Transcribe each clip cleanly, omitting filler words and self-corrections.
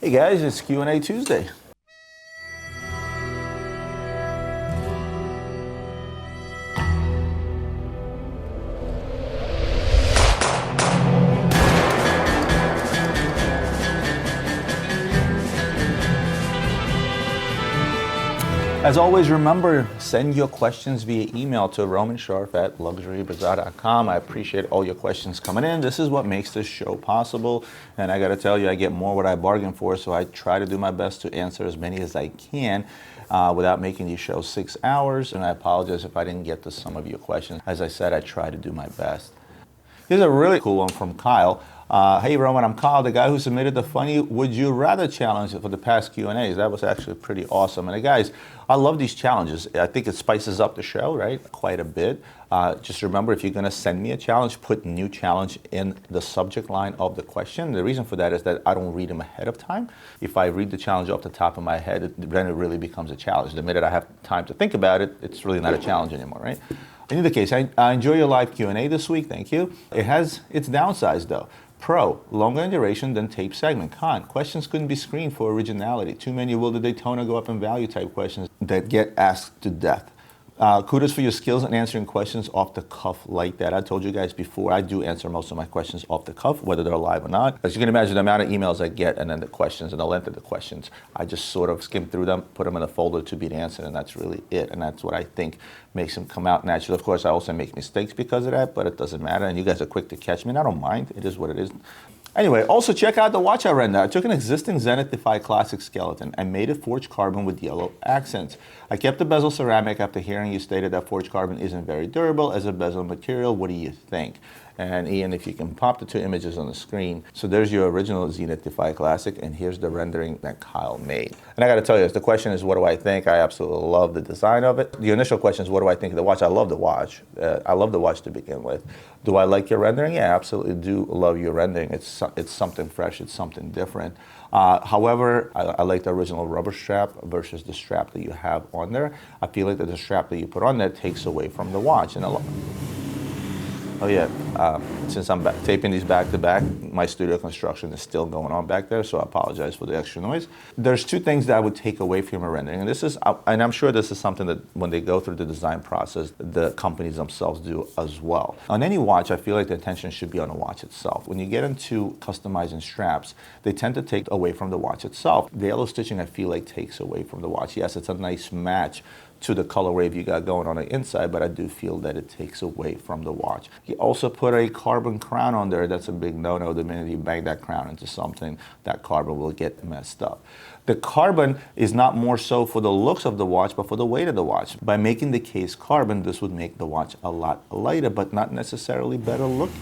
Hey guys, it's Q&A Tuesday. As always, remember, send your questions via email to romansharf@luxurybazaar.com. I appreciate all your questions coming in. This is what makes this show possible. And I got to tell you, I get more what I bargain for, so I try to do my best to answer as many as I can without making these shows 6 hours. And I apologize if I didn't get to some of your questions. As I said, I try to do my best. Here's a really cool one from Kyle. Hey Roman, I'm Kyle, the guy who submitted the funny Would You Rather challenge for the past Q&As. That was actually pretty awesome. And guys, I love these challenges. I think it spices up the show, right? Quite a bit. Just remember, if you're going to send me a challenge, put new challenge in the subject line of the question. The reason for that is that I don't read them ahead of time. If I read the challenge off the top of my head, then it really becomes a challenge. The minute I have time to think about it, it's really not a challenge anymore, right? In either case, I enjoy your live Q&A this week. Thank you. It has its downsides, though. Pro, longer in duration than tape segment. Con, questions couldn't be screened for originality. Too many will the Daytona go up in value type questions that get asked to death. Kudos for your skills in answering questions off the cuff like that. I told you guys before, I do answer most of my questions off the cuff, whether they're live or not. As you can imagine, the amount of emails I get and then the questions and the length of the questions, I just sort of skim through them, put them in a folder to be answered, and that's really it. And that's what I think makes them come out naturally. Of course, I also make mistakes because of that, but it doesn't matter. And you guys are quick to catch me, and I don't mind. It is what it is. Anyway, also check out the watch I render. I took an existing Zenith Defy Classic skeleton and made it forged carbon with yellow accents. I kept the bezel ceramic after hearing you stated that forged carbon isn't very durable as a bezel material. What do you think? And Ian, if you can pop the two images on the screen. So there's your original Zenith Defy Classic, and here's the rendering that Kyle made. And I got to tell you, if the question is, what do I think? I absolutely love the design of it. The initial question is, what do I think of the watch? I love the watch. I love the watch to begin with. Do I like your rendering? Yeah, I absolutely do love your rendering. It's something fresh. It's something different. However, I like the original rubber strap versus the strap that you have on there. I feel like that the strap that you put on there takes away from the watch. And oh yeah, since I'm taping these back to back, my studio construction is still going on back there, so I apologize for the extra noise. There's two things that I would take away from a rendering, and this is, and I'm sure this is something that when they go through the design process, the companies themselves do as well. On any watch, I feel like the attention should be on the watch itself. When you get into customizing straps, they tend to take away from the watch itself. The yellow stitching, I feel like, takes away from the watch. Yes, it's a nice match to the color wave you got going on the inside, but I do feel that it takes away from the watch. He also put a carbon crown on there. That's a big no-no. The minute you bang that crown into something, that carbon will get messed up. The carbon is not more so for the looks of the watch, but for the weight of the watch. By making the case carbon, this would make the watch a lot lighter, but not necessarily better looking.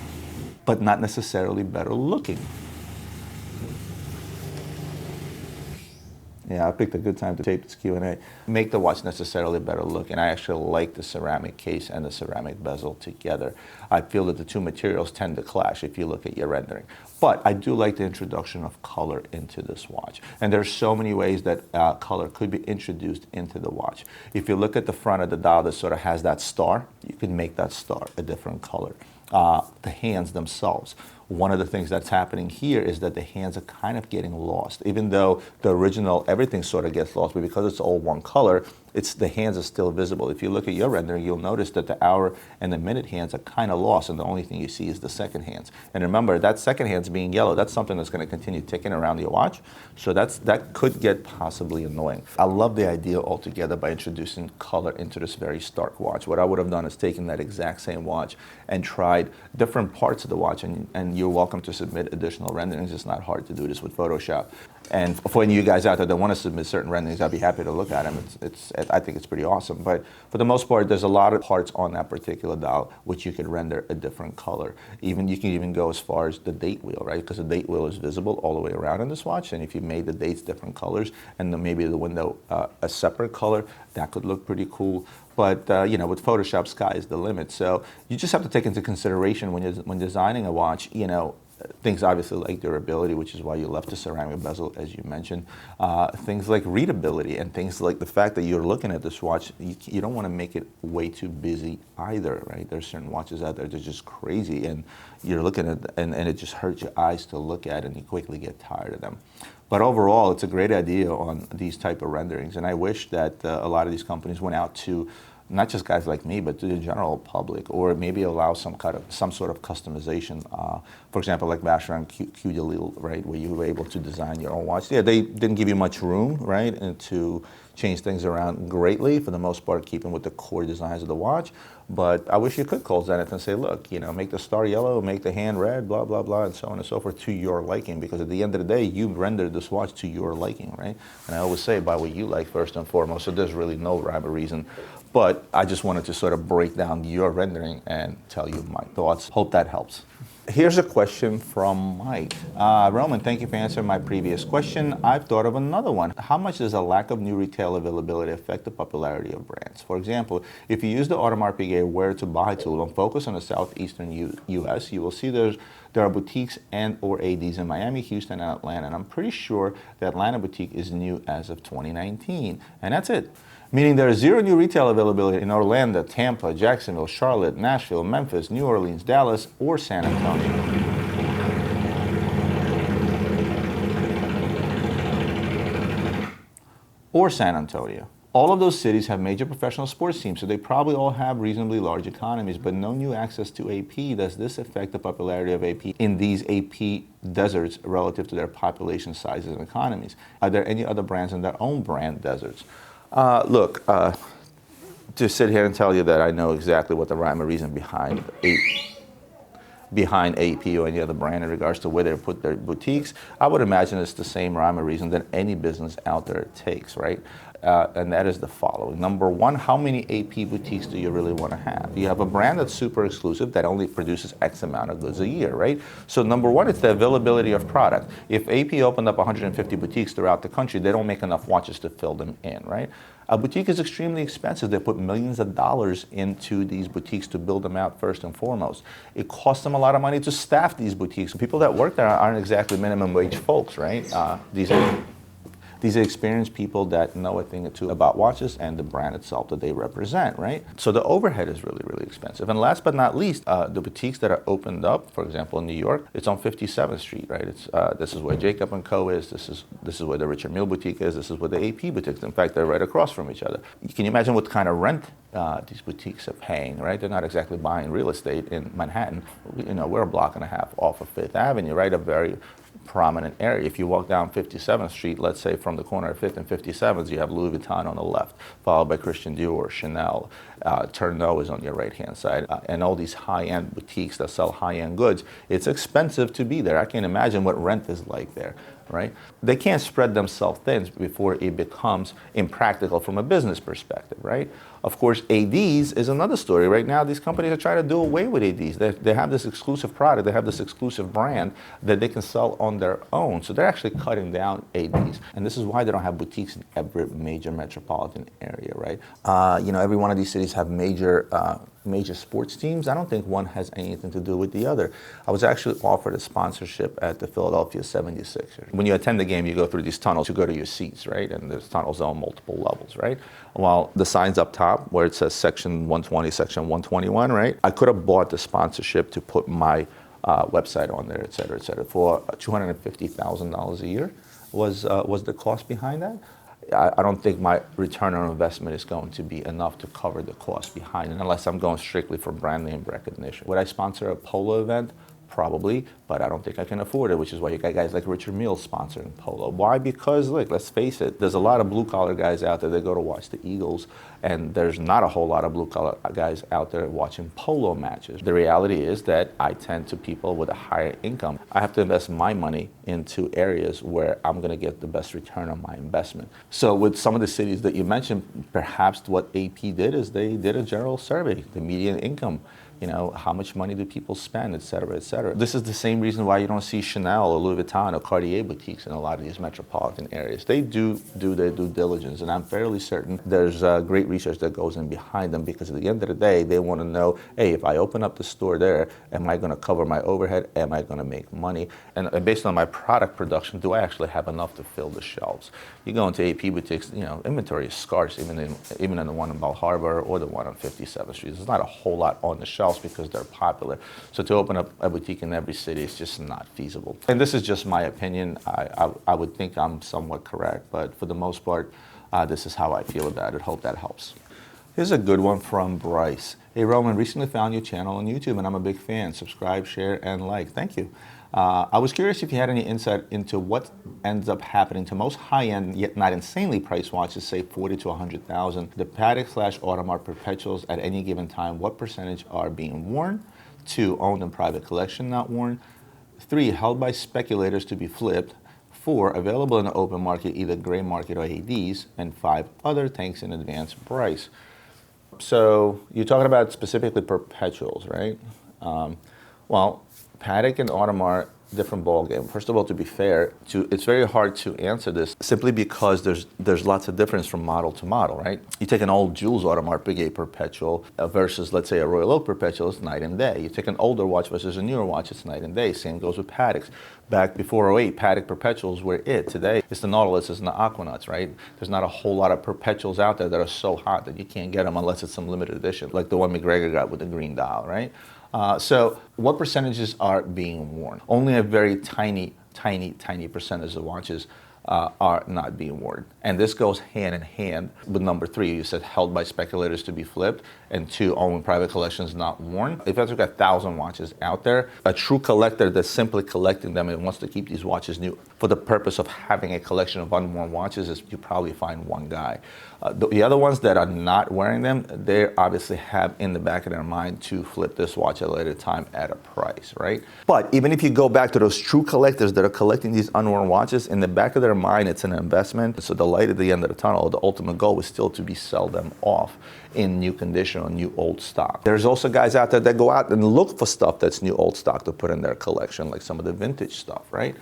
Yeah, I picked a good time to tape this Q&A. Make the watch necessarily better look, and I actually like the ceramic case and the ceramic bezel together. I feel that the two materials tend to clash if you look at your rendering. But I do like the introduction of color into this watch. And there's so many ways that color could be introduced into the watch. If you look at the front of the dial that sort of has that star, you can make that star a different color. The hands themselves. One of the things that's happening here is that the hands are kind of getting lost. Even though the original, everything sort of gets lost, but because it's all one color, the hands are still visible. If you look at your rendering, you'll notice that the hour and the minute hands are kind of lost, and the only thing you see is the second hands. And remember, that second hand's being yellow. That's something that's going to continue ticking around your watch, so that could get possibly annoying. I love the idea altogether by introducing color into this very stark watch. What I would have done is taken that exact same watch and tried different parts of the watch, and you're welcome to submit additional renderings. It's not hard to do this with Photoshop. And for any of you guys out there that want to submit certain renderings, I'd be happy to look at them. I think it's pretty awesome. But for the most part, there's a lot of parts on that particular dial which you can render a different color. You can even go as far as the date wheel, right? Because the date wheel is visible all the way around in this watch. And if you made the dates different colors and then maybe the window a separate color, that could look pretty cool. But with Photoshop, sky is the limit. So you just have to take into consideration when designing a watch, things obviously like durability, which is why you left the ceramic bezel, as you mentioned. Things like readability and things like the fact that you're looking at this watch, you don't want to make it way too busy either, right? There's certain watches out there that are just crazy, and you're looking at, and it just hurts your eyes to look at, and you quickly get tired of them. But overall, it's a great idea on these type of renderings, and I wish that a lot of these companies went out to not just guys like me, but to the general public, or maybe allow some sort of customization. For example, like Basher and Q Dalil, right, where you were able to design your own watch. Yeah, they didn't give you much room, right, and to change things around greatly, for the most part, keeping with the core designs of the watch. But I wish you could call Zenith and say, look, make the star yellow, make the hand red, blah, blah, blah, and so on and so forth to your liking, because at the end of the day, you rendered this watch to your liking, right? And I always say, buy what you like first and foremost, so there's really no rhyme or reason. But I just wanted to sort of break down your rendering and tell you my thoughts. Hope that helps. Here's a question from Mike. Roman, thank you for answering my previous question. I've thought of another one. How much does a lack of new retail availability affect the popularity of brands? For example, if you use the Audemars Piguet Where to Buy tool and focus on the southeastern U.S., you will see there are boutiques and or ADs in Miami, Houston, and Atlanta. And I'm pretty sure the Atlanta boutique is new as of 2019. And that's it. Meaning there is zero new retail availability in Orlando, Tampa, Jacksonville, Charlotte, Nashville, Memphis, New Orleans, Dallas, or San Antonio. All of those cities have major professional sports teams, so they probably all have reasonably large economies, but no new access to AP. Does this affect the popularity of AP in these AP deserts relative to their population sizes and economies? Are there any other brands in their own brand deserts? Look, to sit here and tell you that I know exactly what the rhyme or reason behind AP or any other brand in regards to where they put their boutiques, I would imagine it's the same rhyme or reason that any business out there takes, right? And that is the following. Number one, how many AP boutiques do you really want to have? You have a brand that's super exclusive that only produces X amount of goods a year, right? So number one, it's the availability of product. If AP opened up 150 boutiques throughout the country, they don't make enough watches to fill them in, right? A boutique is extremely expensive. They put millions of dollars into these boutiques to build them out first and foremost. It costs them a lot of money to staff these boutiques. People that work there aren't exactly minimum wage folks, right? These are experienced people that know a thing or two about watches and the brand itself that they represent, right? So the overhead is really, really expensive. And last but not least, the boutiques that are opened up, for example, in New York, it's on 57th Street, right? This is where Jacob & Co. is. This is where the Richard Mille boutique is. This is where the AP boutique is. In fact, they're right across from each other. Can you imagine what kind of rent these boutiques are paying, right? They're not exactly buying real estate in Manhattan. We're a block and a half off of Fifth Avenue, right? A very prominent area. If you walk down 57th Street, let's say from the corner of 5th and 57th, you have Louis Vuitton on the left, followed by Christian Dior, Chanel, Tourneau is on your right-hand side, and all these high-end boutiques that sell high-end goods. It's expensive to be there. I can't imagine what rent is like there, right? They can't spread themselves thin before it becomes impractical from a business perspective, right? Of course, ADs is another story. Right now, these companies are trying to do away with ADs. They have this exclusive product, they have this exclusive brand that they can sell on their own. So they're actually cutting down ADs. And this is why they don't have boutiques in every major metropolitan area, right? Every one of these cities have major sports teams. I don't think one has anything to do with the other. I was actually offered a sponsorship at the Philadelphia 76ers. When you attend the game, you go through these tunnels to go to your seats, right? And there's tunnels on multiple levels, right? While the sign's up top where it says section 120, section 121, right? I could have bought the sponsorship to put my website on there, et cetera, for $250,000 a year was the cost behind that. I don't think my return on investment is going to be enough to cover the cost behind it unless I'm going strictly for brand name recognition. Would I sponsor a polo event? Probably, but I don't think I can afford it, which is why you got guys like Richard Mille sponsoring polo. Why? Because, look, let's face it, there's a lot of blue-collar guys out there that go to watch the Eagles, and there's not a whole lot of blue-collar guys out there watching polo matches. The reality is that I tend to people with a higher income. I have to invest my money into areas where I'm going to get the best return on my investment. So with some of the cities that you mentioned, perhaps what AP did is they did a general survey, the median income How much money do people spend, et cetera, et cetera. This is the same reason why you don't see Chanel or Louis Vuitton or Cartier boutiques in a lot of these metropolitan areas. They do their due diligence, and I'm fairly certain there's great research that goes in behind them, because at the end of the day, they want to know, hey, if I open up the store there, am I going to cover my overhead? Am I going to make money? And based on my product production, do I actually have enough to fill the shelves? You go into AP boutiques, inventory is scarce, even in the one in Bal Harbor or the one on 57th Street. There's not a whole lot on the shelves because they're popular. So to open up a boutique in every city is just not feasible. And this is just my opinion. I would think I'm somewhat correct, but for the most part, this is how I feel about it. Hope that helps. Here's a good one from Bryce. Hey Roman, recently found your channel on YouTube and I'm a big fan. Subscribe, share, and like. Thank you. I was curious if you had any insight into what ends up happening to most high-end yet not insanely priced watches, say 40 to 100,000. The Patek/Audemars perpetuals at any given time, what percentage are being worn? 2, owned in private collection, not worn. 3, held by speculators to be flipped. 4, available in the open market, either gray market or ADs. And 5, other. Thanks in advance, Bryce. So you're talking about specifically perpetuals, right? Well, Patek and Audemars, different ballgame. First of all, to be fair, it's very hard to answer this simply because there's lots of difference from model to model, right? You take an old Jules Audemars Piguet perpetual versus, let's say, a Royal Oak perpetual, it's night and day. You take an older watch versus a newer watch, it's night and day. Same goes with Pateks. Back before '08, Patek perpetuals were it. Today, it's the Nautiluses and the Aquanauts, right? There's not a whole lot of perpetuals out there that are so hot that you can't get them unless it's some limited edition, like the one McGregor got with the green dial, right? So what percentages are being worn? Only a very tiny percentage of watches are not being worn. And this goes hand in hand with number 3. You said held by speculators to be flipped, and 2, owned in private collections, not worn. If you've got 1,000 watches out there, a true collector that's simply collecting them and wants to keep these watches new for the purpose of having a collection of unworn watches, is you probably find one guy. The other ones that are not wearing them, they obviously have in the back of their mind to flip this watch at a later time at a price, right? But even if you go back to those true collectors that are collecting these unworn watches, in the back of their mind, it's an investment. So the light at the end of the tunnel, the ultimate goal is still to sell them off in new condition or new old stock. There's also guys out there that go out and look for stuff that's new old stock to put in their collection, like some of the vintage stuff, right?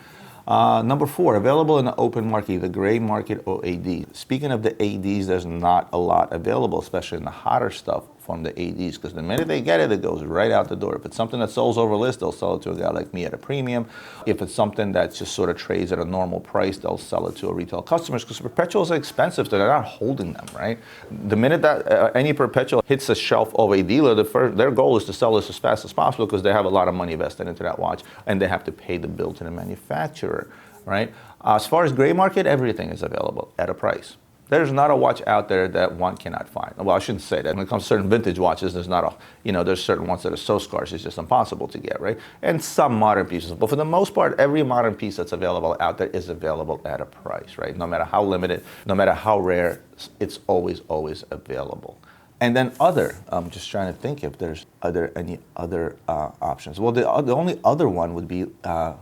Number 4, available in the open market, either gray market or AD. Speaking of the ADs, there's not a lot available, especially in the hotter stuff from the ADs, because the minute they get it, it goes right out the door. If it's something that sells over list, they'll sell it to a guy like me at a premium. If it's something that just sort of trades at a normal price, they'll sell it to a retail customers, because perpetuals are expensive, so they're not holding them, right? The minute that any perpetual hits a shelf of a dealer, their goal is to sell this as fast as possible, because they have a lot of money invested into that watch, and they have to pay the bill to the manufacturer, right? As far as gray market, everything is available at a price. There's not a watch out there that one cannot find. Well, I shouldn't say that. When it comes to certain vintage watches, there's certain ones that are so scarce, it's just impossible to get, right? And some modern pieces. But for the most part, every modern piece that's available out there is available at a price, right? No matter how limited, no matter how rare, it's always available. And then other, I'm just trying to think if there's any other options. Well, the only other one would be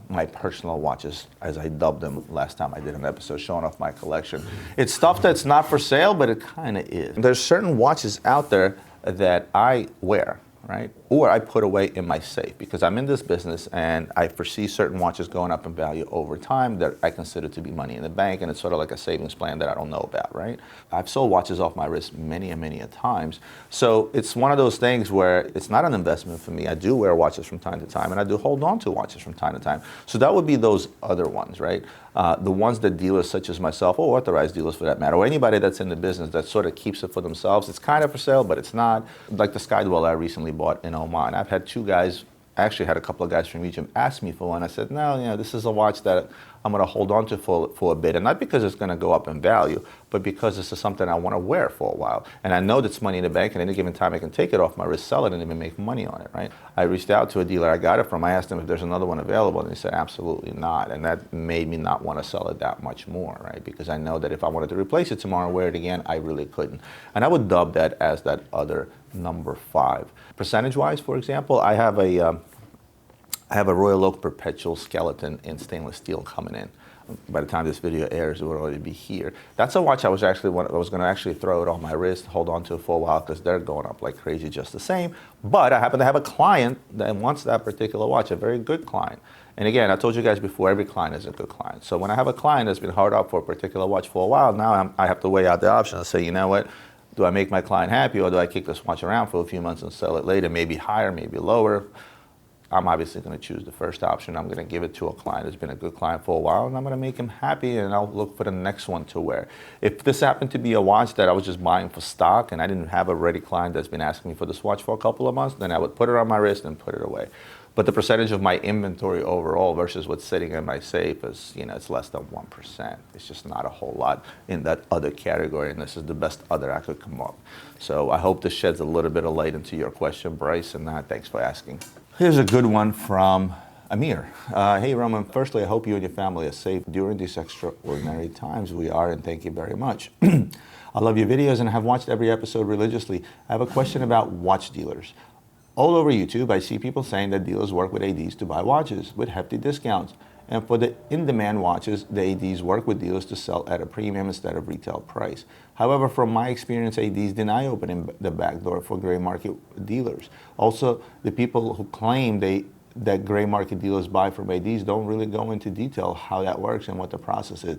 my personal watches, as I dubbed them last time I did an episode showing off my collection. It's stuff that's not for sale, but it kind of is. There's certain watches out there that I wear, right? Or I put away in my safe, because I'm in this business and I foresee certain watches going up in value over time that I consider to be money in the bank, and it's sort of like a savings plan that I don't know about, right? I've sold watches off my wrist many a times. So it's one of those things where it's not an investment for me. I do wear watches from time to time, and I do hold on to watches from time to time. So that would be those other ones, right? The ones that dealers such as myself, or authorized dealers for that matter, or anybody that's in the business that sort of keeps it for themselves. It's kind of for sale, but it's not. Like the Skydweller I recently bought in Oman. I've had 2 guys, actually had a couple of guys from Egypt ask me for one. I said, no, this is a watch that I'm going to hold on to for a bit. And not because it's going to go up in value, but because this is something I want to wear for a while. And I know that's money in the bank, and at any given time I can take it off my wrist, sell it, and even make money on it, right? I reached out to a dealer I got it from. I asked him if there's another one available, and he said absolutely not. And that made me not want to sell it that much more, right? Because I know that if I wanted to replace it tomorrow and wear it again, I really couldn't. And I would dub that as that other number 5. Percentage-wise, for example, I have a I have a Royal Oak Perpetual skeleton in stainless steel coming in. By the time this video airs, it will already be here. That's a watch I was going to actually throw it on my wrist, hold on to it for a while because they're going up like crazy just the same. But I happen to have a client that wants that particular watch, a very good client. And again, I told you guys before, every client is a good client. So when I have a client that's been hard up for a particular watch for a while, now I have to weigh out the option and say, you know what? Do I make my client happy, or do I kick this watch around for a few months and sell it later, maybe higher, maybe lower? I'm obviously going to choose the first option. I'm going to give it to a client who's been a good client for a while, and I'm going to make him happy, and I'll look for the next one to wear. If this happened to be a watch that I was just buying for stock and I didn't have a ready client that's been asking me for this watch for a couple of months, then I would put it on my wrist and put it away. But the percentage of my inventory overall versus what's sitting in my safe is, it's less than 1%. It's just not a whole lot in that other category, and this is the best other I could come up. So I hope this sheds a little bit of light into your question, Bryce, and thanks for asking. Here's a good one from Amir. Hey, Roman, firstly, I hope you and your family are safe during these extraordinary times we are, and thank you very much. I love your videos and have watched every episode religiously. I have a question about watch dealers. All over YouTube, I see people saying that dealers work with ADs to buy watches with hefty discounts. And for the in-demand watches, the ADs work with dealers to sell at a premium instead of retail price. However, from my experience, ADs deny opening the back door for gray market dealers. Also, the people who claim that gray market dealers buy from ADs don't really go into detail how that works and what the process is.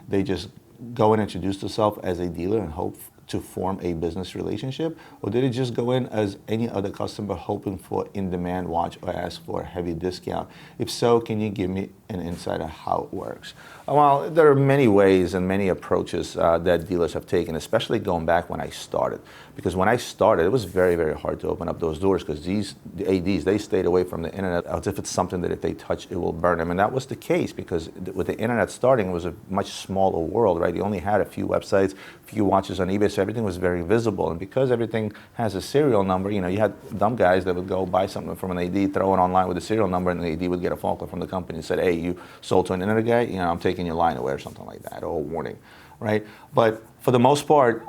They just go and introduce themselves as a dealer and hope to form a business relationship, or did it just go in as any other customer hoping for in-demand watch or ask for a heavy discount? If so, can you give me an insight on how it works? Well, there are many ways and many approaches that dealers have taken, especially going back when I started. Because when I started, it was very, very hard to open up those doors because the ADs, they stayed away from the internet as if it's something that if they touch, it will burn them. And that was the case because with the internet starting, it was a much smaller world, right? You only had a few websites, a few watches on eBay, so everything was very visible. And because everything has a serial number, you had dumb guys that would go buy something from an AD, throw it online with a serial number, and the AD would get a phone call from the company and said, hey, you sold to an internet guy, I'm taking your line away or something like that, or a warning, right? But for the most part,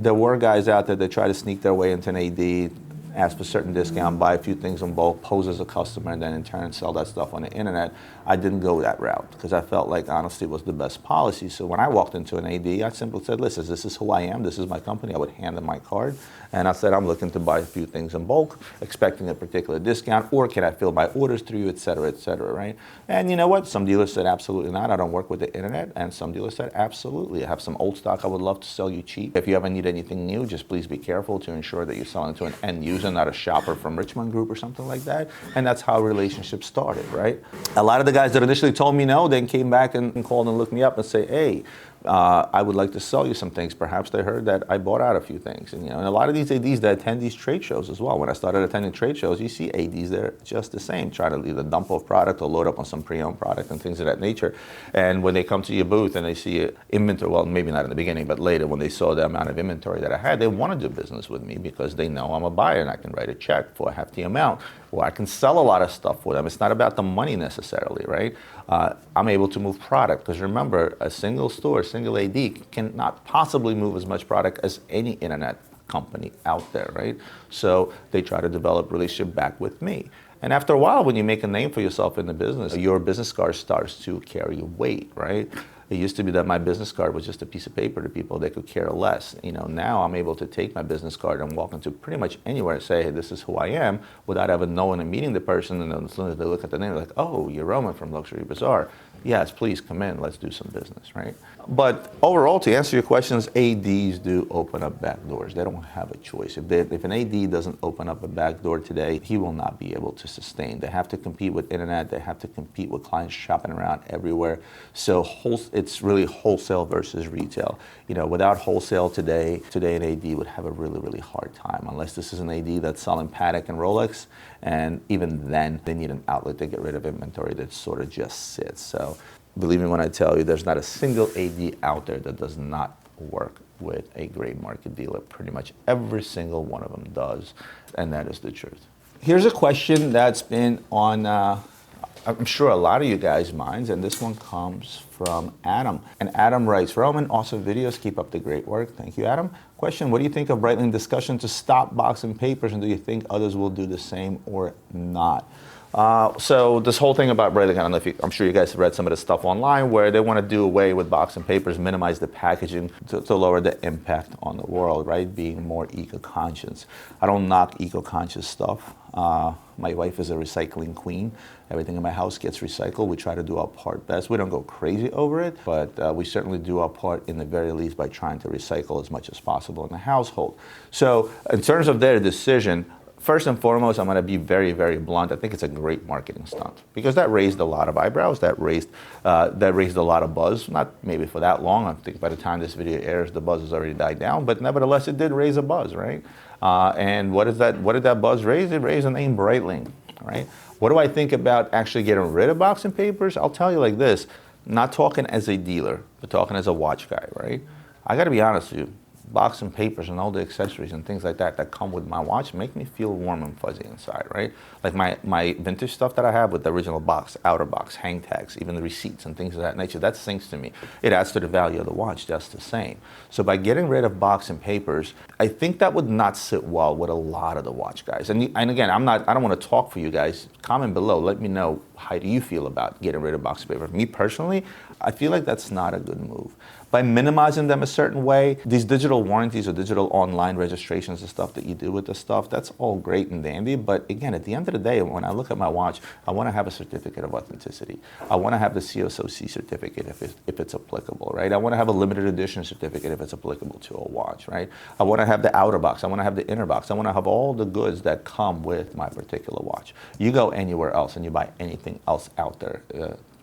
there were guys out there that try to sneak their way into an AD, ask for certain discount, buy a few things in bulk, pose as a customer, and then in turn sell that stuff on the internet. I didn't go that route because I felt like honesty was the best policy. So when I walked into an AD, I simply said, listen, this is who I am, this is my company. I would hand them my card, and I said, I'm looking to buy a few things in bulk, expecting a particular discount, or can I fill my orders through you, et cetera, right? And you know what? Some dealers said, absolutely not, I don't work with the internet, and some dealers said, absolutely. I have some old stock I would love to sell you cheap. If you ever need anything new, just please be careful to ensure that you're selling to an end user, not a shopper from Richmond Group or something like that. And that's how relationships started, right? A lot of the guys that initially told me no then came back and called and looked me up and say, hey, I would like to sell you some things. Perhaps they heard that I bought out a few things. And, and a lot of these ADs that attend these trade shows as well. When I started attending trade shows, you see ADs there just the same, try to either dump off product or load up on some pre-owned product and things of that nature. And when they come to your booth and they see inventory, well, maybe not in the beginning, but later when they saw the amount of inventory that I had, they want to do business with me because they know I'm a buyer and I can write a check for a hefty amount, or I can sell a lot of stuff for them. It's not about the money necessarily, right? I'm able to move product because remember, a single store, single AD cannot possibly move as much product as any internet company out there, right? So they try to develop relationship back with me. And after a while, when you make a name for yourself in the business, your business card starts to carry weight, right? It used to be that my business card was just a piece of paper to people that could care less. Now I'm able to take my business card and walk into pretty much anywhere and say, hey, this is who I am, without ever knowing and meeting the person. And then as soon as they look at the name, they're like, oh, you're Roman from Luxury Bazaar. Yes, please come in, let's do some business, right? But overall, to answer your questions, ADs do open up back doors. They don't have a choice. If an AD doesn't open up a back door today, he will not be able to sustain. They have to compete with internet. They have to compete with clients shopping around everywhere. So it's really wholesale versus retail. Without wholesale today an AD would have a really, really hard time, unless this is an AD that's selling Patek and Rolex. And even then, they need an outlet to get rid of inventory that sort of just sits. So believe me when I tell you, there's not a single AD out there that does not work with a gray market dealer. Pretty much every single one of them does, and that is the truth. Here's a question that's been on, I'm sure a lot of you guys' minds, and this one comes from Adam. And Adam writes, Roman, awesome videos, keep up the great work. Thank you, Adam. Question, what do you think of Breitling discussion to stop boxing papers, and do you think others will do the same or not? So this whole thing about Breitling, I don't know if I'm sure you guys have read some of the stuff online where they want to do away with box and papers, minimize the packaging to lower the impact on the world, right? Being more eco-conscious. I don't knock eco-conscious stuff. My wife is a recycling queen. Everything in my house gets recycled. We try to do our part best. We don't go crazy over it, but we certainly do our part in the very least by trying to recycle as much as possible in the household. So in terms of their decision, first and foremost, I'm going to be very, very blunt. I think it's a great marketing stunt because that raised a lot of eyebrows. That raised a lot of buzz. Not maybe for that long. I think by the time this video airs, the buzz has already died down. But nevertheless, it did raise a buzz, right? And what did that buzz raise? It raised the name Breitling, right? What do I think about actually getting rid of box and papers? I'll tell you like this. Not talking as a dealer, but talking as a watch guy, right? I got to be honest with you. Box and papers and all the accessories and things like that that come with my watch make me feel warm and fuzzy inside, right? Like my vintage stuff that I have with the original box, outer box, hang tags, even the receipts and things of that nature, that sinks to me. It adds to the value of the watch just the same. So by getting rid of box and papers, I think that would not sit well with a lot of the watch guys. And again, I don't want to talk for you guys. Comment below, let me know how do you feel about getting rid of box and paper. Me personally, I feel like that's not a good move. By minimizing them a certain way, these digital warranties or digital online registrations and stuff that you do with this stuff, that's all great and dandy. But again, at the end of the day, when I look at my watch, I want to have a certificate of authenticity. I want to have the CSOC certificate if it's applicable, right? I want to have a limited edition certificate if it's applicable to a watch, right? I want to have the outer box. I want to have the inner box. I want to have all the goods that come with my particular watch. You go anywhere else and you buy anything else out there,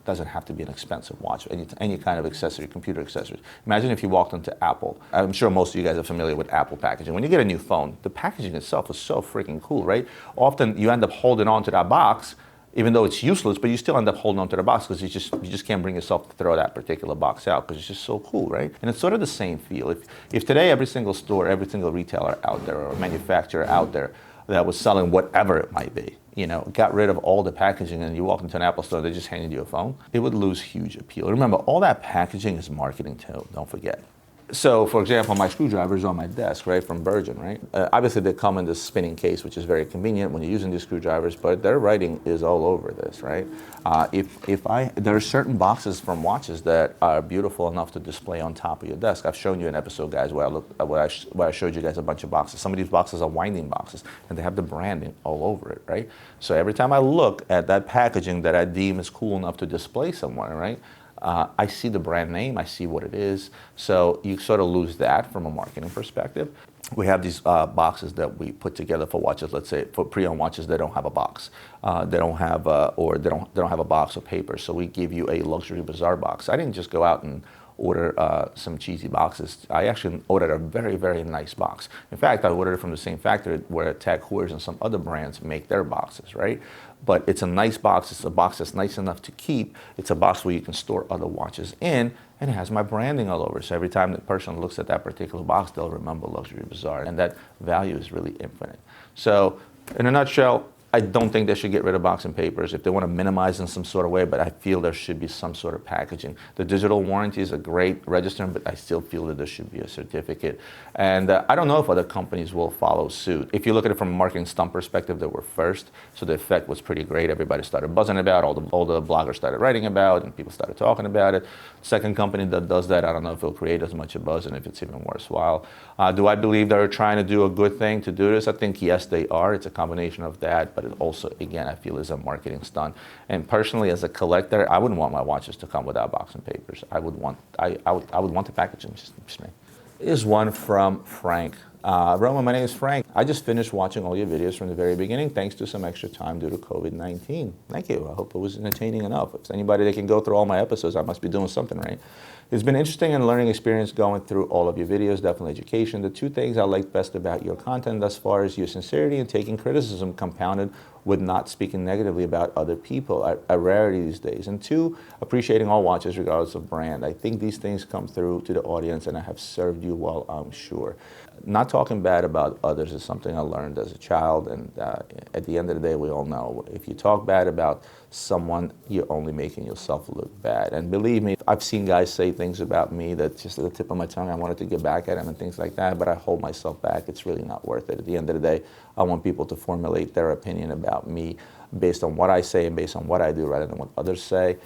doesn't have to be an expensive watch, any kind of accessory, computer accessories. Imagine if you walked into Apple. I'm sure most of you guys are familiar with Apple packaging. When you get a new phone, the packaging itself is so freaking cool, right? Often you end up holding on to that box, even though it's useless, but you still end up holding on to the box because you just can't bring yourself to throw that particular box out because it's just so cool, right? And it's sort of the same feel. If today every single store, every single retailer out there or manufacturer out there that was selling whatever it might be, got rid of all the packaging and you walk into an Apple store, they just handed you a phone, it would lose huge appeal. Remember, all that packaging is marketing too, don't forget. So, for example, my screwdriver is on my desk, right, from Virgin, right? Obviously, they come in this spinning case, which is very convenient when you're using these screwdrivers, but their writing is all over this, right? There are certain boxes from watches that are beautiful enough to display on top of your desk. I've shown you an episode, guys, where I showed you guys a bunch of boxes. Some of these boxes are winding boxes, and they have the branding all over it, right? So every time I look at that packaging that I deem is cool enough to display somewhere, right? I see the brand name, I see what it is, so you sort of lose that from a marketing perspective. We have these boxes that we put together for watches, let's say for pre-owned watches that don't have a box, they don't have a box or paper, so we give you a luxury bazaar box. I didn't just go out and order some cheesy boxes. I actually ordered a very, very nice box. In fact, I ordered it from the same factory where Tag Heuers and some other brands make their boxes, right? But it's a nice box. It's a box that's nice enough to keep. It's a box where you can store other watches in, and it has my branding all over. So every time the person looks at that particular box, they'll remember Luxury Bazaar, and that value is really infinite. So in a nutshell, I don't think they should get rid of box and papers if they want to minimize in some sort of way, but I feel there should be some sort of packaging. The digital warranties are great registering, but I still feel that there should be a certificate. And I don't know if other companies will follow suit. If you look at it from a marketing stunt perspective, they were first, so the effect was pretty great. Everybody started buzzing about it, all the bloggers started writing about it, and people started talking about it. Second company that does that, I don't know if it'll create as much a buzz and if it's even worthwhile. Do I believe they're trying to do a good thing to do this? I think, yes, they are. It's a combination of that, but it also, again, I feel is a marketing stunt. And personally, as a collector, I wouldn't want my watches to come without box and papers. I would want the packaging. Just me. Here's one from Frank. Roman, my name is Frank. I just finished watching all your videos from the very beginning, thanks to some extra time due to COVID-19. Thank you. I hope it was entertaining enough. If there's anybody that can go through all my episodes, I must be doing something right. It's been interesting and learning experience going through all of your videos, definitely education. The two things I like best about your content thus far is your sincerity and taking criticism compounded with not speaking negatively about other people, a rarity these days. And two, appreciating all watches regardless of brand. I think these things come through to the audience and I have served you well, I'm sure. Not talking bad about others is something I learned as a child, and at the end of the day, we all know if you talk bad about someone, you're only making yourself look bad. And believe me, I've seen guys say things about me that just at the tip of my tongue, I wanted to get back at them and things like that, but I hold myself back. It's really not worth it. At the end of the day, I want people to formulate their opinion about me based on what I say and based on what I do rather than what others say.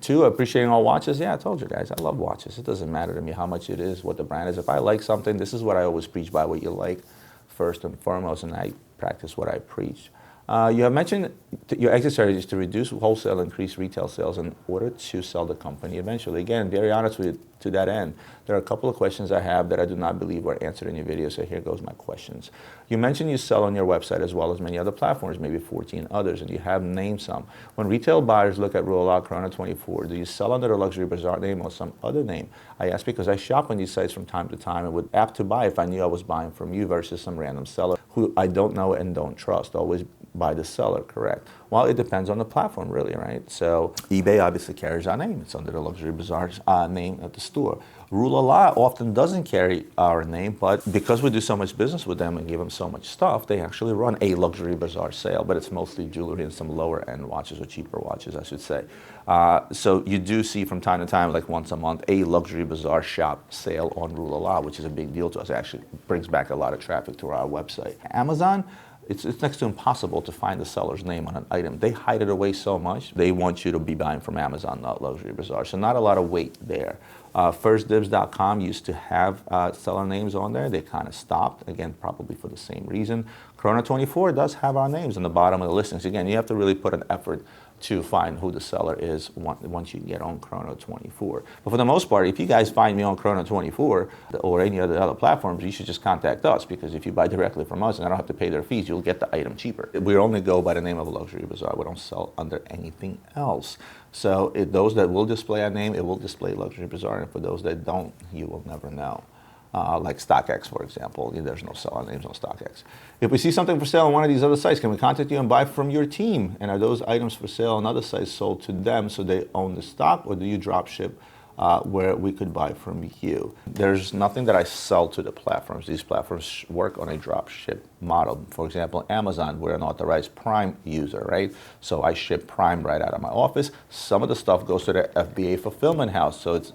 2, appreciating all watches. Yeah, I told you guys, I love watches. It doesn't matter to me how much it is, what the brand is. If I like something, this is what I always preach: buy what you like first and foremost, and I practice what I preach. You have mentioned your exit strategy is to reduce wholesale, increase retail sales in order to sell the company eventually. Again, very honest with you, to that end, there are a couple of questions I have that I do not believe were answered in your video, so here goes my questions. You mentioned you sell on your website as well as many other platforms, maybe 14 others, and you have named some. When retail buyers look at Royal Corona 24, do you sell under the Luxury Bazaar name or some other name? I ask because I shop on these sites from time to time and would apt to buy if I knew I was buying from you versus some random seller who I don't know and don't trust. Always by the seller, correct? Well, it depends on the platform, really, right? So eBay obviously carries our name. It's under the Luxury Bazaar's name at the store. Rulala often doesn't carry our name, but because we do so much business with them and give them so much stuff, they actually run a Luxury Bazaar sale, but it's mostly jewelry and some lower-end watches, or cheaper watches, I should say. So you do see from time to time, like once a month, a Luxury Bazaar shop sale on Rulala, which is a big deal to us. It actually brings back a lot of traffic to our website. Amazon, it's next to impossible to find the seller's name on an item. They hide it away so much. They want you to be buying from Amazon, not Luxury Bazaar. So not a lot of weight there. FirstDibs.com used to have seller names on there. They kind of stopped, again, probably for the same reason. Corona 24 does have our names on the bottom of the listings. Again, you have to really put an effort to find who the seller is once you get on Corona 24. But for the most part, if you guys find me on Corona 24 or any other platforms, you should just contact us, because if you buy directly from us and I don't have to pay their fees, you'll get the item cheaper. We only go by the name of Luxury Bazaar. We don't sell under anything else. So those that will display our name, it will display Luxury Bazaar, and for those that don't, you will never know. Like StockX, for example. There's no seller names on StockX. If we see something for sale on one of these other sites, can we contact you and buy from your team? And are those items for sale on other sites sold to them so they own the stock, or do you drop ship where we could buy from you? There's nothing that I sell to the platforms. These platforms work on a drop ship model. For example, Amazon, we're an authorized Prime user, right? So I ship Prime right out of my office. Some of the stuff goes to the FBA fulfillment house. So it's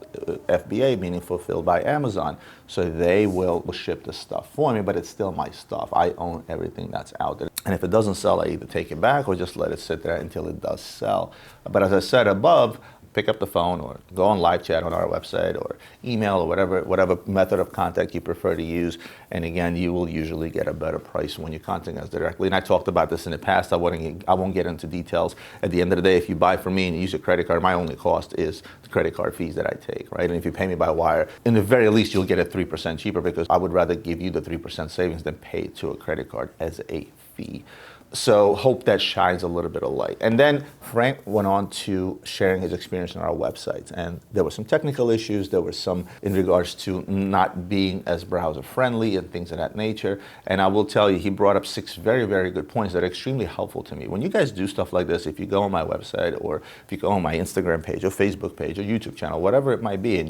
FBA, meaning fulfilled by Amazon. So they will ship the stuff for me, but it's still my stuff. I own everything that's out there. And if it doesn't sell, I either take it back or just let it sit there until it does sell. But as I said above, pick up the phone or go on live chat on our website or email or whatever method of contact you prefer to use. And again, you will usually get a better price when you contact us directly. And I talked about this in the past. I won't get into details. At the end of the day, if you buy from me and you use a credit card, my only cost is the credit card fees that I take, right? And if you pay me by wire, in the very least, you'll get it 3% cheaper, because I would rather give you the 3% savings than pay it to a credit card as a fee. So hope that shines a little bit of light. And then Frank went on to sharing his experience on our website. And there were some technical issues. There were some in regards to not being as browser friendly and things of that nature. And I will tell you, he brought up 6 very, very good points that are extremely helpful to me. When you guys do stuff like this, if you go on my website or if you go on my Instagram page or Facebook page or YouTube channel, whatever it might be, and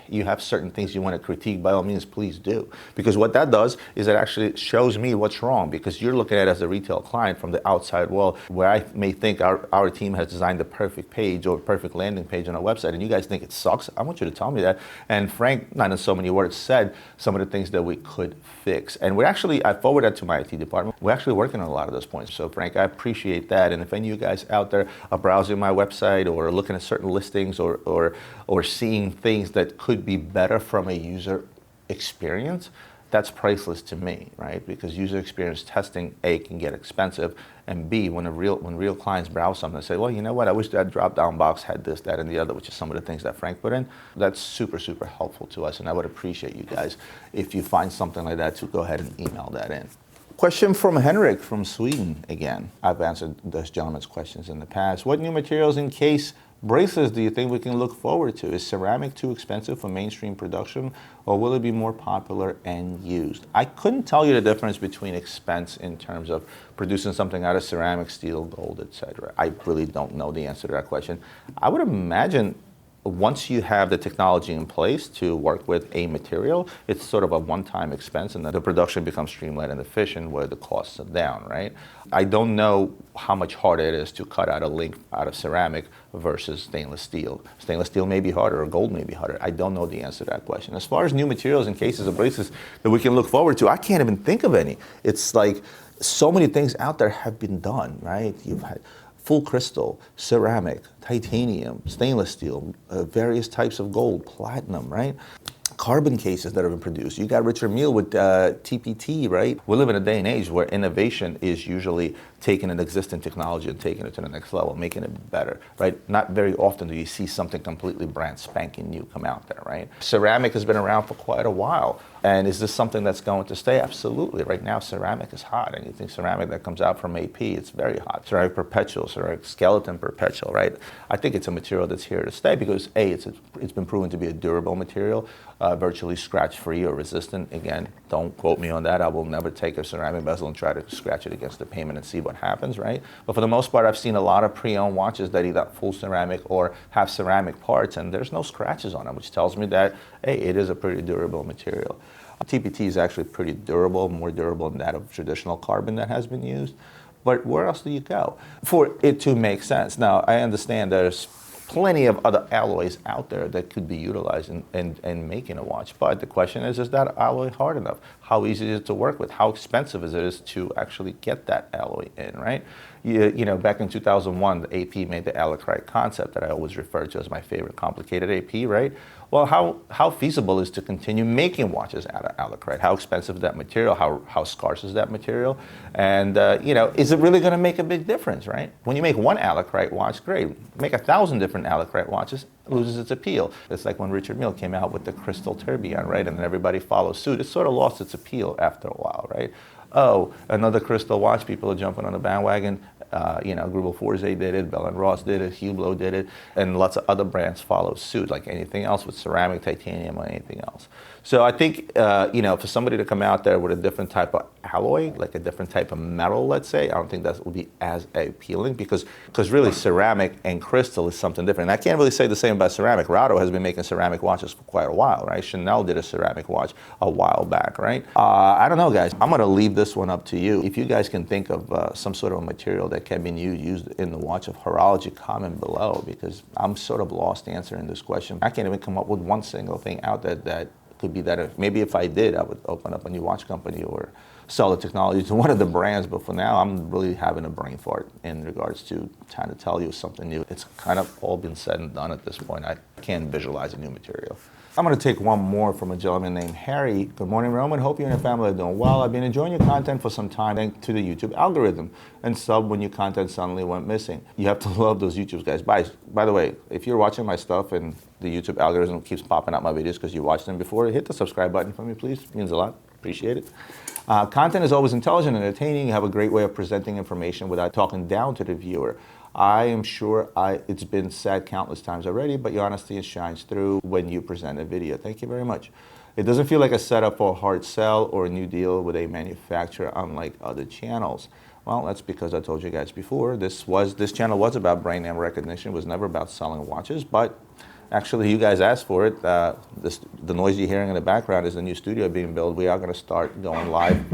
you have certain things you want to critique, by all means, please do. Because what that does is it actually shows me what's wrong, because you're looking at it as a retail client from the outside world, where I may think our team has designed the perfect page or perfect landing page on our website, and you guys think it sucks. I want you to tell me that. And Frank, not in so many words, said some of the things that we could fix. And I forwarded that to my IT department. We're actually working on a lot of those points. So Frank, I appreciate that. And if any of you guys out there are browsing my website or looking at certain listings or seeing things that could be better from a user experience, that's priceless to me, right? Because user experience testing, A, can get expensive, and B, when real clients browse something, they say, well, you know what, I wish that drop-down box had this, that, and the other, which is some of the things that Frank put in. That's super, super helpful to us, and I would appreciate you guys, if you find something like that, to go ahead and email that in. Question from Henrik from Sweden again. I've answered this gentleman's questions in the past. What new materials in case bracelets do you think we can look forward to? Is ceramic too expensive for mainstream production, or will it be more popular and used? I couldn't tell you the difference between expense in terms of producing something out of ceramic, steel, gold, etc. I really don't know the answer to that question. I would imagine once you have the technology in place to work with a material, it's sort of a one-time expense, and then the production becomes streamlined and efficient where the costs are down, right? I don't know how much harder it is to cut out a link out of ceramic versus stainless steel. Stainless steel may be harder, or gold may be harder. I don't know the answer to that question. As far as new materials and cases of bracelets that we can look forward to, I can't even think of any. It's like, so many things out there have been done, right? You've had full crystal, ceramic, titanium, stainless steel, various types of gold, platinum, right? Carbon cases that have been produced. You got Richard Mille with TPT, right? We live in a day and age where innovation is usually taking an existing technology and taking it to the next level, making it better, right? Not very often do you see something completely brand spanking new come out there, right? Ceramic has been around for quite a while. And is this something that's going to stay? Absolutely. Right now, ceramic is hot. Anything ceramic that comes out from AP, it's very hot. Ceramic perpetual, ceramic skeleton perpetual, right? I think it's a material that's here to stay because A, it's been proven to be a durable material, virtually scratch-free or resistant. Again, don't quote me on that. I will never take a ceramic bezel and try to scratch it against the payment and see what happens, right? But for the most part, I've seen a lot of pre-owned watches that either full ceramic or have ceramic parts, and there's no scratches on them, which tells me that, hey, it is a pretty durable material. TPT is actually pretty durable, more durable than that of traditional carbon that has been used. But where else do you go for it to make sense? Now, I understand there's plenty of other alloys out there that could be utilized in making a watch. But the question is that alloy hard enough? How easy is it to work with? How expensive is it to actually get that alloy in, right? You know, back in 2001, the AP made the allocrite concept that I always refer to as my favorite complicated AP, right? Well, how feasible is to continue making watches out of allocrite? How expensive is that material? How scarce is that material? And, you know, is it really going to make a big difference, right? When you make one allocrite watch, great. Make 1,000 different allocrite watches, it loses its appeal. It's like when Richard Mille came out with the crystal tourbillon, right? And then everybody follows suit. It sort of lost its appeal after a while, right? Oh, another crystal watch, people are jumping on the bandwagon. You know, Grubel Forze did it, Bell & Ross did it, Hublot did it, and lots of other brands follow suit, like anything else with ceramic, titanium, or anything else. So I think, you know, for somebody to come out there with a different type of alloy, like a different type of metal, let's say, I don't think that will be as appealing because really ceramic and crystal is something different. And I can't really say the same about ceramic. Rado has been making ceramic watches for quite a while, right? Chanel did a ceramic watch a while back, right? I don't know, guys. I'm going to leave this one up to you. If you guys can think of some sort of a material that can be used in the watch of horology, comment below, because I'm sort of lost answering this question. I can't even come up with one single thing out there that could be that. Maybe if I did, I would open up a new watch company or sell the technology to one of the brands. But for now, I'm really having a brain fart in regards to trying to tell you something new. It's kind of all been said and done at this point. I can't visualize a new material. I'm going to take one more from a gentleman named Harry. Good morning, Roman. Hope you and your family are doing well. I've been enjoying your content for some time thanks to the YouTube algorithm and sub when your content suddenly went missing. You have to love those YouTubes, guys. By the way, if you're watching my stuff and the YouTube algorithm keeps popping up my videos because you watched them before, hit the subscribe button for me, please. It means a lot. Appreciate it. Content is always intelligent and entertaining. You have a great way of presenting information without talking down to the viewer. I am sure it's been said countless times already, but your honesty shines through when you present a video. Thank you very much. It doesn't feel like a setup for a hard sell or a new deal with a manufacturer, unlike other channels. Well, that's because I told you guys before, this channel was about brand name recognition. It was never about selling watches, but actually you guys asked for it. The noise you're hearing in the background is the new studio being built. We are going to start going live.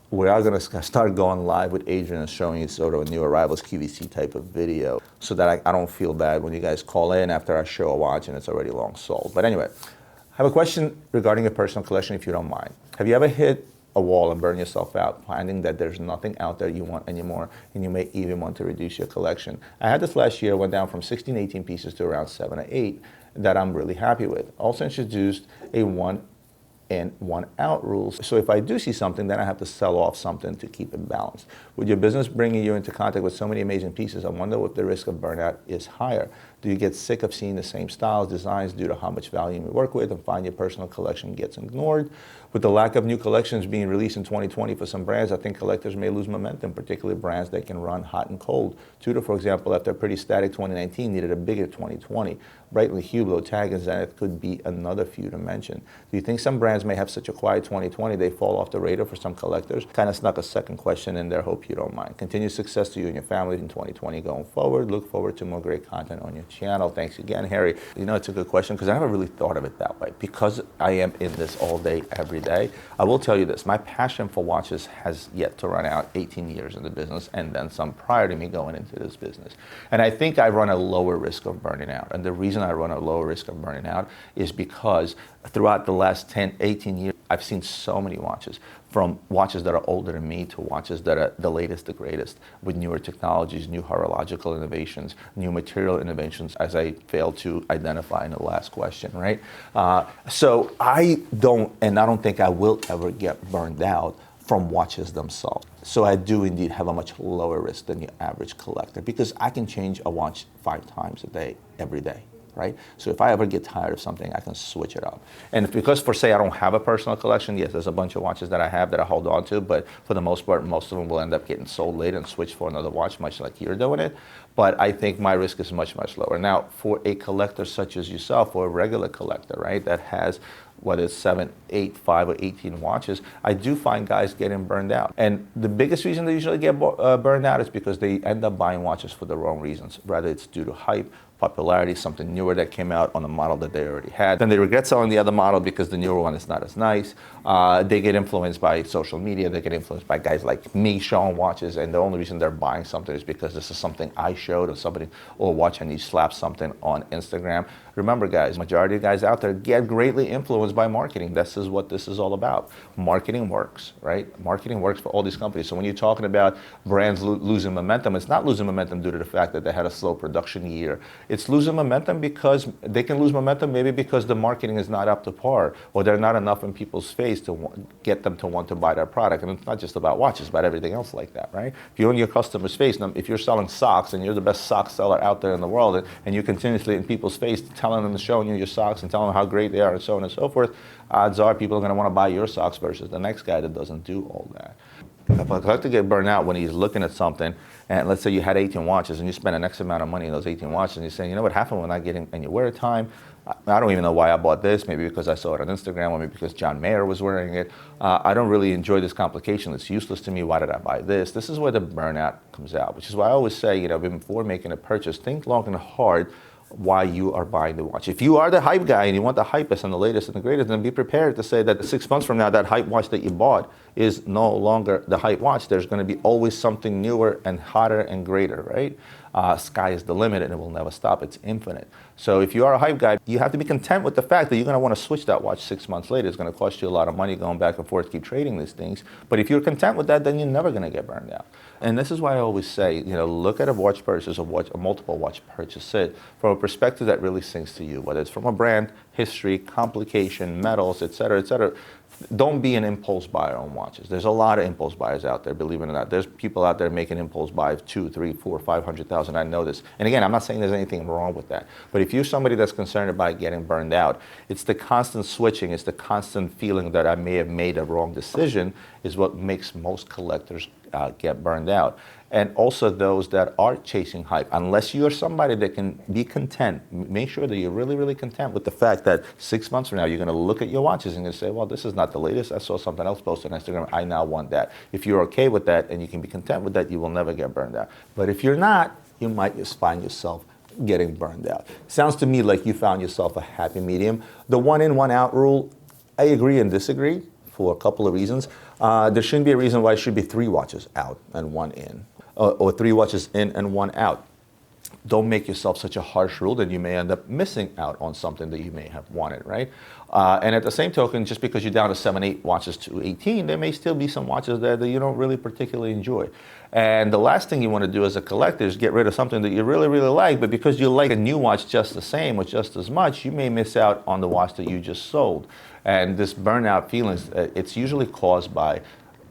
We are going to start going live with Adrian and showing you sort of a new arrivals QVC type of video so that I don't feel bad when you guys call in after I show a watch and it's already long sold. But anyway, I have a question regarding your personal collection, if you don't mind. Have you ever hit a wall and burned yourself out, finding that there's nothing out there you want anymore, and you may even want to reduce your collection? I had this last year, went down from 16, 18 pieces to around 7 or 8 that I'm really happy with. Also introduced a 1 in, 1 out rules. So if I do see something, then I have to sell off something to keep it balanced. With your business bringing you into contact with so many amazing pieces, I wonder if the risk of burnout is higher. Do you get sick of seeing the same styles, designs due to how much volume you work with and find your personal collection gets ignored? With the lack of new collections being released in 2020 for some brands, I think collectors may lose momentum, particularly brands that can run hot and cold. Tudor, for example, after a pretty static 2019, needed a bigger 2020. Breitling, Hublot, Tag, and Zenith could be another few to mention. Do you think some brands may have such a quiet 2020 they fall off the radar for some collectors? Kind of snuck a second question in there, hope you don't mind. Continued success to you and your family in 2020 going forward. Look forward to more great content on your channel. Thanks again, Harry. You know, it's a good question because I never really thought of it that way. Because I am in this all day, every day. I will tell you this, my passion for watches has yet to run out. 18 years in the business and then some prior to me going into this business. And I think I run a lower risk of burning out. And the reason I run a lower risk of burning out is because throughout the last 10, 18 years, I've seen so many watches, from watches that are older than me to watches that are the latest, the greatest, with newer technologies, new horological innovations, new material innovations, as I failed to identify in the last question, right? So I don't think I will ever get burned out from watches themselves. So I do indeed have a much lower risk than your average collector, because I can change a watch 5 times a day, every day. Right? So if I ever get tired of something, I can switch it up. And because for say I don't have a personal collection, yes, there's a bunch of watches that I have that I hold on to, but for the most part, most of them will end up getting sold later and switched for another watch, much like you're doing it. But I think my risk is much, much lower. Now, for a collector such as yourself, or a regular collector, right, that has whether it's 7, 8, 5, or 18 watches, I do find guys getting burned out. And the biggest reason they usually get burned out is because they end up buying watches for the wrong reasons. Rather it's due to hype, popularity, something newer that came out on the model that they already had. Then they regret selling the other model because the newer one is not as nice. They get influenced by social media. They get influenced by guys like me showing watches, and the only reason they're buying something is because this is something I showed, or somebody, or watch, and you slap something on Instagram. Remember, guys, majority of guys out there get greatly influenced by marketing. This is what this is all about. Marketing works, right? Marketing works for all these companies. So when you're talking about brands losing momentum, it's not losing momentum due to the fact that they had a slow production year. It's losing momentum because they can lose momentum maybe because the marketing is not up to par, or they're not enough in people's face to get them to want to buy their product. And it's not just about watches, about everything else like that, right? If you're in your customer's face, if you're selling socks and you're the best sock seller out there in the world, and you're continuously in people's face telling them and showing you your socks and telling them how great they are and so on and so forth, odds are people are going to want to buy your socks versus the next guy that doesn't do all that. If a collector get burned out when he's looking at something, and let's say you had 18 watches and you spend an X amount of money on those 18 watches, and you're saying, you know what happened when I get in your wear time? I don't even know why I bought this, maybe because I saw it on Instagram, or maybe because John Mayer was wearing it. I don't really enjoy this complication. It's useless to me. Why did I buy this? This is where the burnout comes out, which is why I always say, before making a purchase, think long and hard why you are buying the watch. If you are the hype guy and you want the hypest and the latest and the greatest, then be prepared to say that 6 months from now, that hype watch that you bought is no longer the hype watch. There's going to be always something newer and hotter and greater, right? Sky is the limit, and it will never stop. It's infinite. So if you are a hype guy, you have to be content with the fact that you're going to want to switch that watch 6 months later. It's going to cost you a lot of money going back and forth to keep trading these things. But if you're content with that, then you're never going to get burned out. And this is why I always say, look at a watch purchase, a multiple watch purchase it from a perspective that really sinks to you, whether it's from a brand, history, complication, metals, et cetera, et cetera. Don't be an impulse buyer on watches. There's a lot of impulse buyers out there, believe it or not. There's people out there making impulse buys of 2, 3, 4, 500,000. I know this. And again, I'm not saying there's anything wrong with that. But if you're somebody that's concerned about getting burned out, it's the constant switching, it's the constant feeling that I may have made a wrong decision is what makes most collectors get burned out. And also those that are chasing hype. Unless you're somebody that can be content, make sure that you're really, really content with the fact that 6 months from now, you're going to look at your watches and you're going to say, well, this is not the latest. I saw something else posted on Instagram. I now want that. If you're okay with that and you can be content with that, you will never get burned out. But if you're not, you might just find yourself getting burned out. Sounds to me like you found yourself a happy medium. The 1 in, 1 out rule, I agree and disagree for a couple of reasons. There shouldn't be a reason why it should be 3 watches out and 1 in. Or 3 watches in and 1 out. Don't make yourself such a harsh rule that you may end up missing out on something that you may have wanted, right? And at the same token, just because you're down to 7, 8 watches to 18, there may still be some watches there that you don't really particularly enjoy. And the last thing you want to do as a collector is get rid of something that you really, really like, but because you like a new watch just the same or just as much, you may miss out on the watch that you just sold. And this burnout feeling, it's usually caused by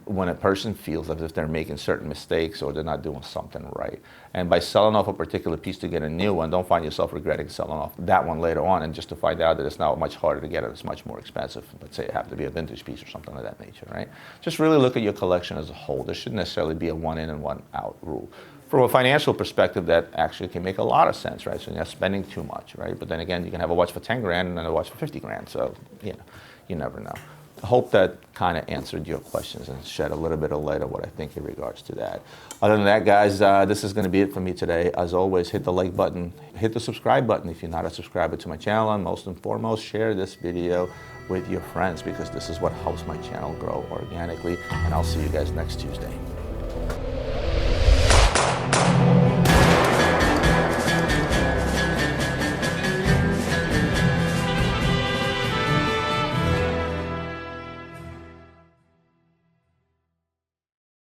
when a person feels as if they're making certain mistakes or they're not doing something right. And by selling off a particular piece to get a new one, don't find yourself regretting selling off that one later on, and just to find out that it's now much harder to get it, it's much more expensive. Let's say it happened to be a vintage piece or something of that nature, right? Just really look at your collection as a whole. There shouldn't necessarily be a 1 in and 1 out rule. From a financial perspective, that actually can make a lot of sense, right? So you're not spending too much, right? But then again, you can have a watch for 10 grand and then a watch for 50 grand. So, you never know. hope that kind of answered your questions and shed a little bit of light on what I think in regards to that. Other than that, guys, this is going to be it for me today. As always, hit the like button, hit the subscribe button if you're not a subscriber to my channel, and most and foremost, share this video with your friends, because this is what helps my channel grow organically. And I'll see you guys next Tuesday.